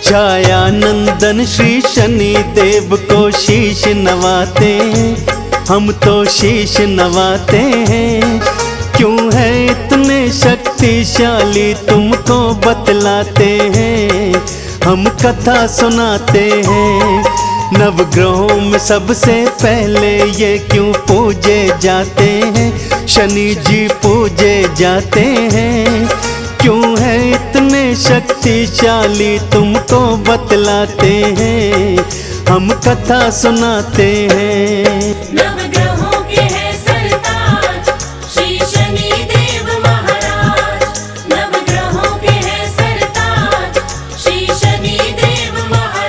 छाया नंदन श्री शनि देव को शीश नवाते हैं, हम तो शीश नवाते हैं। क्यों है इतने शक्तिशाली तुमको बतलाते हैं, हम कथा सुनाते हैं। नवग्रहों में सबसे पहले ये क्यों पूजे जाते हैं, शनि जी पूजे जाते हैं। क्यों है इतने शक्तिशाली तुमको बतलाते हैं, हम कथा सुनाते हैं। नवग्रहों के हैं सरताज श्री शनि देव महाराज, नवग्रहों के हैं सरताज श्री शनि देव महाराज।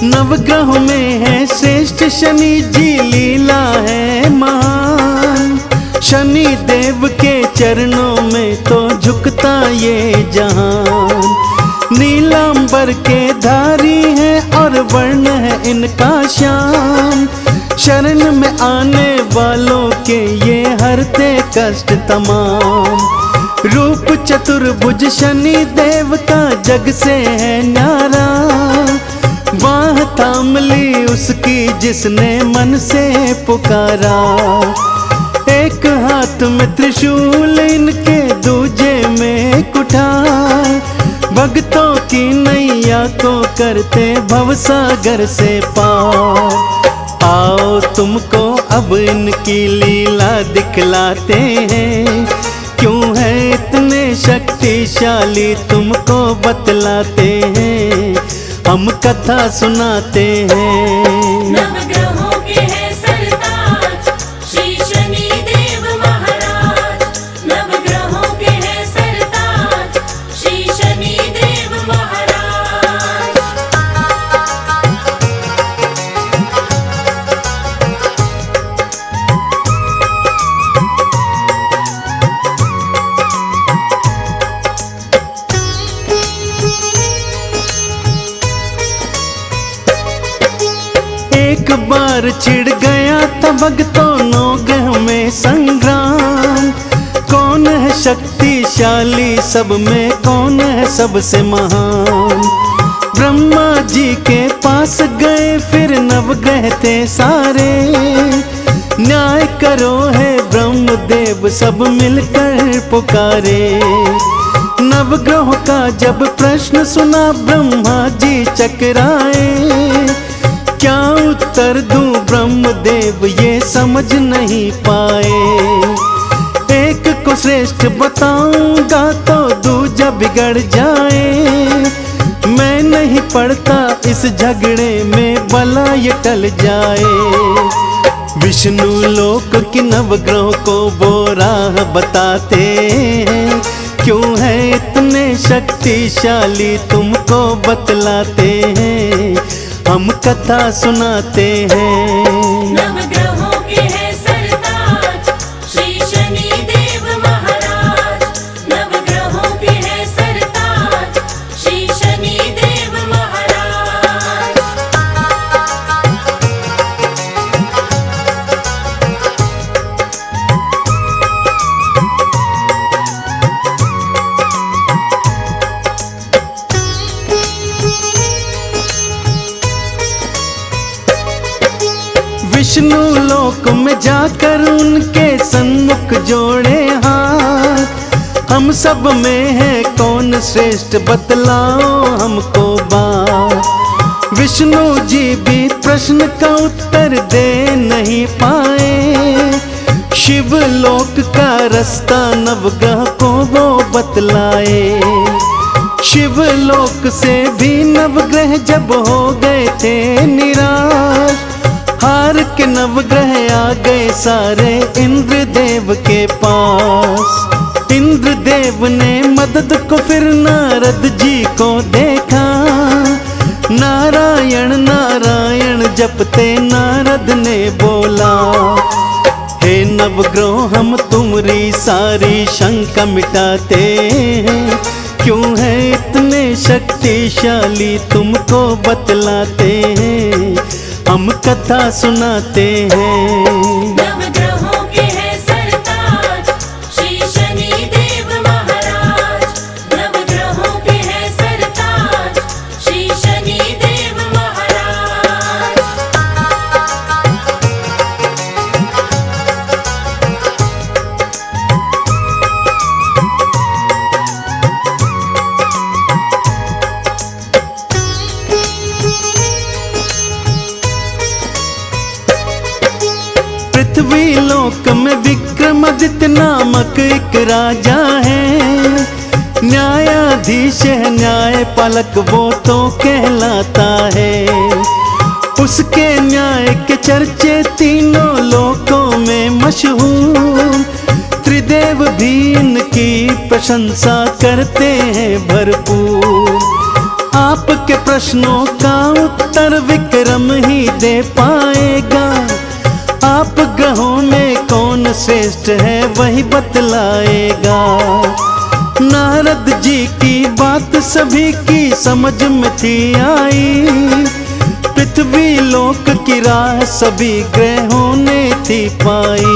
नवग्रह में है श्रेष्ठ शनि जी, लीला है महान। शनि देव के चरणों में तो झुकता ये जहान। नीलांबर के धारी है और वर्ण है इनका श्याम। शरण में आने वालों के ये हरते कष्ट तमाम। रूप चतुर्भुज शनि देव का जग से है न्यारा। बाह थाम ली उसकी जिसने मन से पुकारा। एक हाथ में त्रिशूल इनके दूजे में कुठार। भक्तों की नैया को करते भवसागर से पार। आओ तुमको अब इनकी लीला दिखलाते हैं। क्यों है इतने शक्तिशाली तुमको बतलाते हैं, हम कथा सुनाते हैं। नवग्रहों के हैं सरताज श्री शनि देव महाराज, नवग्रहों के हैं सरताज श्री शनि देव महाराज। एक बार छिड़ गया था भक्तों नौग्रह में संग्राम। कौन है शक्तिशाली सब में, कौन है सबसे महान। ब्रह्मा जी के पास गए फिर नवग्रह थे सारे। न्याय करो है ब्रह्मदेव सब मिलकर पुकारे। नवग्रह का जब प्रश्न सुना ब्रह्मा जी चकराए। क्या उत्तर दूं ब्रह्मदेव ये समझ नहीं पाए। एक को श्रेष्ठ बताऊंगा तो दूजा बिगड़ जाए। मैं नहीं पड़ता इस झगड़े में भला ये टल जाए। विष्णु लोक की नवग्रह को वो राह बताते हैं। क्यों है इतने शक्तिशाली तुमको बतलाते हैं, हम कथा सुनाते हैं। नवग्रहों के हैं सरताज श्री शनि देव महाराज, नवग्रहों के हैं सरताज श्री शनि देव महाराज। विष्णु लोक में जाकर उनके सन्मुख जोड़े हाथ। हम सब में है कौन श्रेष्ठ बतलाओ हमको बात। विष्णु जी भी प्रश्न का उत्तर दे नहीं पाए। शिव लोक का रास्ता नवग्रह को वो बतलाए। शिव लोक से भी नवग्रह जब हो गए थे निराश। हार के नवग्रह आ गए सारे इंद्र देव के पास। इंद्र देव ने मदद को फिर नारद जी को देखा। नारायण नारायण जपते नारद ने बोला। हे नवग्रह हम तुम्हारी सारी शंका मिटाते हैं। क्यों है इतने शक्तिशाली तुमको बतलाते हैं, हम कथा सुनाते हैं। नवग्रहों के हैं सरताज श्री शनि देव महाराज। नवग्रहों के हैं सरताज श्री शनि देव महाराज। पृथ्वी लोक में विक्रमादित्य नामक एक राजा है, न्यायाधीश है न्यायपालक वो तो कहलाता है। उसके न्याय के चर्चे तीनों लोकों में मशहूर, त्रिदेव भी इनकी प्रशंसा करते हैं भरपूर। आपके प्रश्नों का उत्तर विक्रम ही दे पाएगा, आप ग्रहों में कौन श्रेष्ठ है वही बतलाएगा। नारद जी की बात सभी की समझ में थी आई, पृथ्वी लोक की राह सभी ग्रहों ने थी पाई।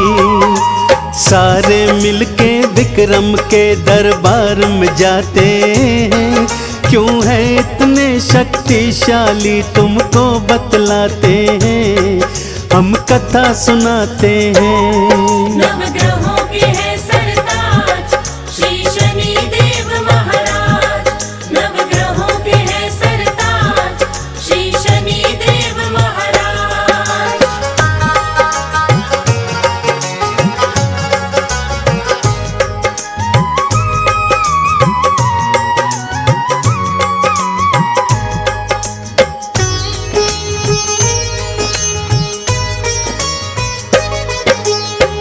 सारे मिलके विक्रम के दरबार में जाते हैं, क्यों है इतने शक्तिशाली तुमको बतलाते हैं, हम कथा सुनाते हैं। नवग्रहों के हैं सरताज श्री शनि देव महाराज। नवग्रहों के हैं सरताज श्री शनि देव महाराज।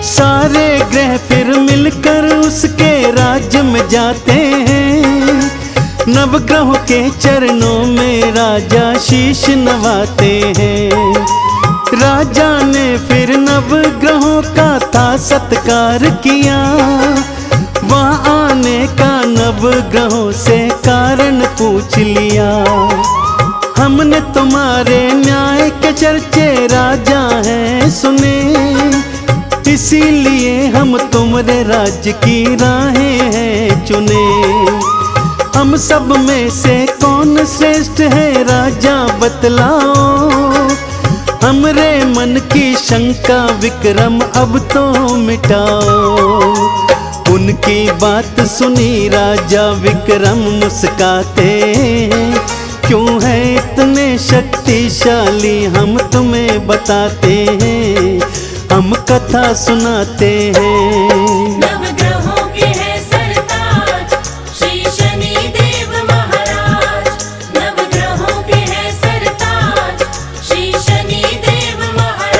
सारे ग्रह फिर मिलकर उसके राज्य में जाते हैं, नवग्रहों के चरणों में राजा शीश नवाते हैं। राजा ने फिर नवग्रहों का था सत्कार किया, वहाँ आने का नवग्रहों से कारण पूछ लिया। हमने तुम्हारे न्याय के चर्चे राजा हैं सुने, इसीलिए हम तुम्हारे राज्य की राहें हैं चुने। हम सब में से कौन श्रेष्ठ है राजा बतलाओ, हमरे मन की शंका विक्रम अब तो मिटाओ। उनकी बात सुनी राजा विक्रम मुस्काते हैं, क्यों है इतने शक्तिशाली हम तुम्हें बताते हैं, हम कथा सुनाते हैं। नवग्रहों के हैं सरताज श्री शनि देव महाराज। नवग्रहों के हैं सरताज श्री शनि देव महाराज।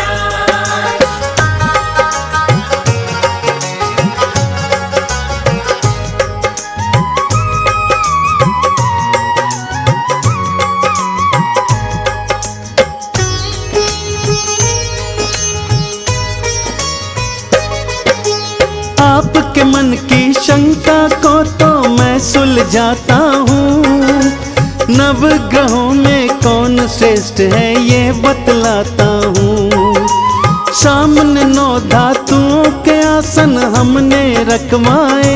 आपके मन की शंका को तो मैं सुलझाता हूँ, नवग्रहों में कौन श्रेष्ठ है ये बतलाता हूँ। सामने 9 धातुओं के आसन हमने रखवाए,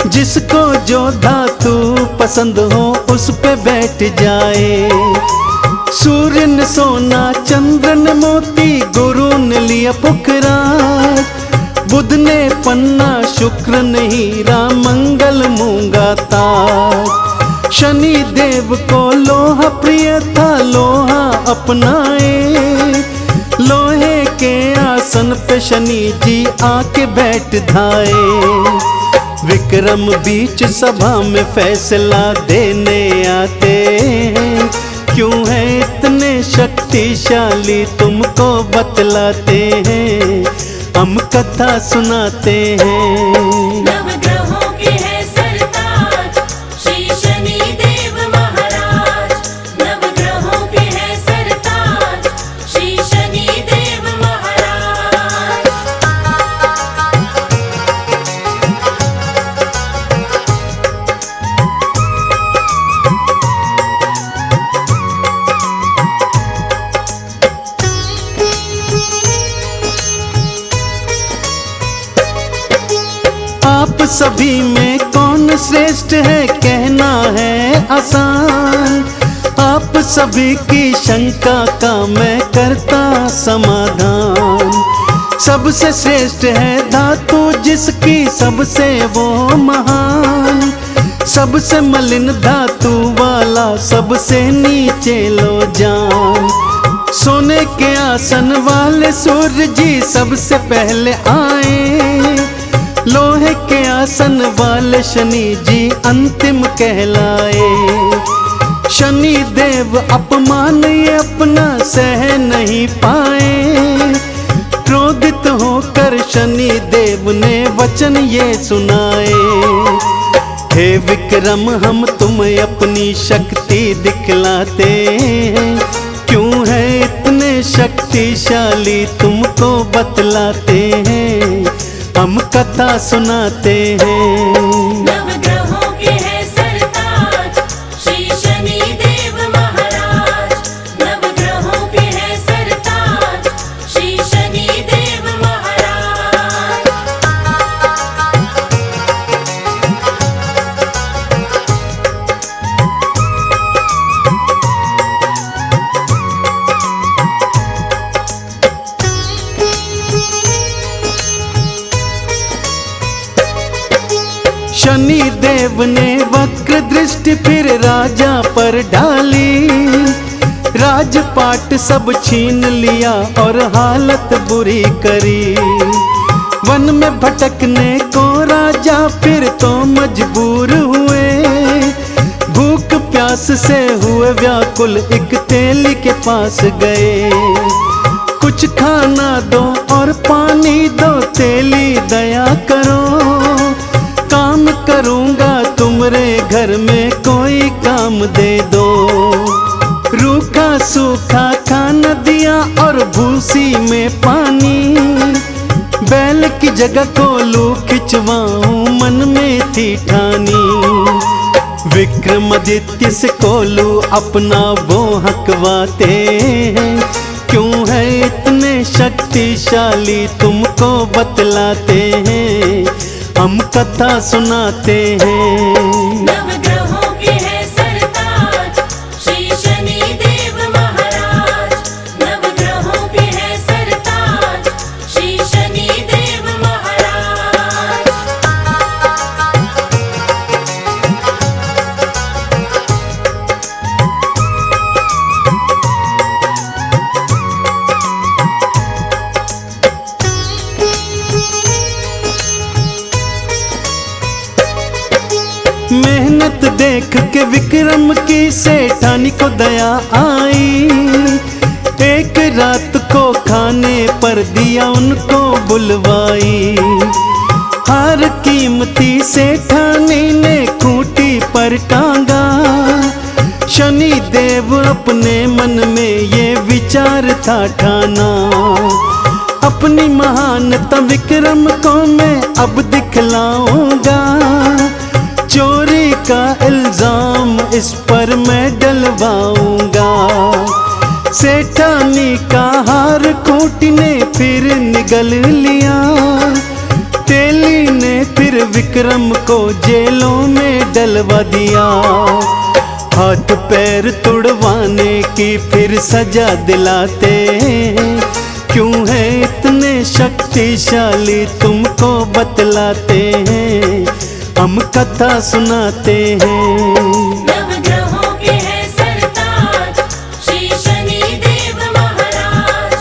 जिसको जो धातु पसंद हो उस पे बैठ जाए। सूर्य ने सोना, चंद्र ने मोती, गुरु ने लिया पुखराज, बुध ने पन्ना, शुक्र ने हीरा, मंगल मूंगा ताज। शनि देव को लोहा प्रिय था, लोहा अपनाए, लोहे के आसन पे शनि जी आके बैठ धाए। विक्रम बीच सभा में फैसला देने आते हैं, क्यों है इतने शक्तिशाली तुमको बतलाते हैं, हम कथा सुनाते हैं। नवग्रहों के हैं सरताज श्री शनि देव महाराज। नवग्रहों के हैं सरताज श्री शनि देव महाराज। आप सभी में कौन श्रेष्ठ है कहना है आसान। आप सभी की शंका का मैं करता समाधान। सबसे श्रेष्ठ है धातु जिसकी सबसे वो महान। सबसे मलिन धातु वाला सबसे नीचे लो जान। सोने के आसन वाले सूर्य जी सबसे पहले आए। लोहे के आसन वाले शनि जी अंतिम कहलाए। शनि देव अपमान ये अपना सह नहीं पाए। क्रोधित होकर शनि देव ने वचन ये सुनाए। हे विक्रम हम तुम्हें अपनी शक्ति दिखलाते हैं। क्यों है इतने शक्तिशाली तुमको बतलाते हैं। हम कथा सुनाते हैं। नवग्रहों के है सरताज श्री शनि देव महाराज। नवग्रहों के है सरताज श्री शनि देव महाराज। शनि देव ने वक्र दृष्टि फिर राजा पर डाली। राजपाट सब छीन लिया और हालत बुरी करी। वन में भटकने को राजा फिर तो मजबूर हुए। भूख प्यास से हुए व्याकुल एक तेली के पास गए। कुछ खाना दो और पानी दो तेली दया करो। काम करूंगा तुमरे घर में कोई काम दे दो। रूखा सूखा खाना दिया और भूसी में पानी। बैल की जगह कोलू खिंचवाऊं मन में थी ठानी। विक्रमादित्य से कोलू अपना वो हकवाते हैं। क्यों है इतने शक्तिशाली तुमको बतलाते हैं। हम कथा सुनाते हैं। नवग्रहों के है सरताज श्री शनि देव महाराज। नवग्रहों के है सरताज श्री शनि देव महाराज। मेहनत देख के विक्रम की सेठानी को दया आई। एक रात को खाने पर दिया उनको बुलवाई। हर कीमती सेठानी ने खूंटी पर टांगा। शनि देव अपने मन में ये विचार था ठाना। अपनी महानता विक्रम को मैं अब दिखलाऊंगा। चोरी का इल्जाम इस पर मैं डलवाऊंगा। सेठानी का हार खूंटी ने फिर निगल लिया। तेली ने फिर विक्रम को जेलों में डलवा दिया। हाथ पैर तुड़वाने की फिर सजा दिलाते हैं। क्यों है इतने शक्तिशाली तुमको बतलाते हैं। हम कथा सुनाते हैं। नवग्रहों के है सरताज श्री शनि देव महाराज।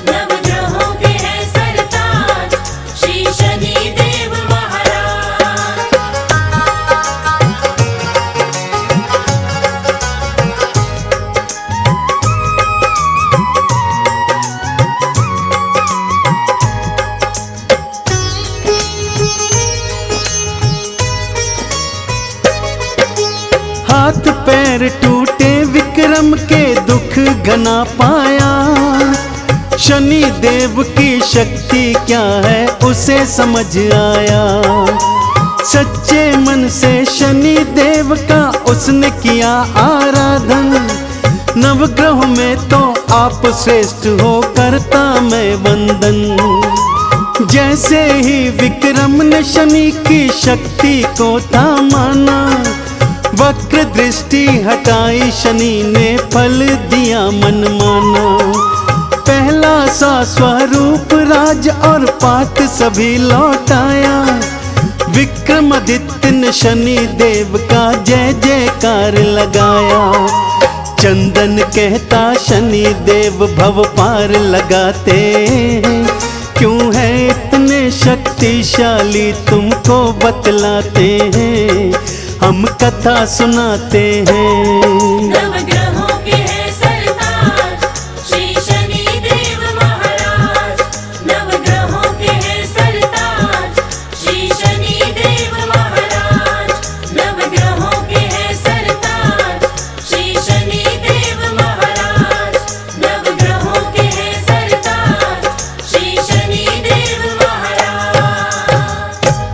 नवग्रहों के है सरताज श्री शनि देव महाराज। हाथ पैर टूटे विक्रम के दुख घना पाया। शनि देव की शक्ति क्या है उसे समझ आया। सच्चे मन से शनि देव का उसने किया आराधन। नवग्रह में तो आप श्रेष्ठ हो करता मैं वंदन। जैसे ही विक्रम ने शनि की शक्ति को था माना, वक्र दृष्टि हटाई शनि ने फल दिया मनमाना। पहला सा स्वरूप राज और पाठ सभी लौटाया, विक्रमादित्य ने शनि देव का जय जयकार लगाया। चंदन कहता शनि देव भव पार लगाते हैं, क्यों है इतने शक्तिशाली तुमको बतलाते हैं, हम कथा सुनाते हैं।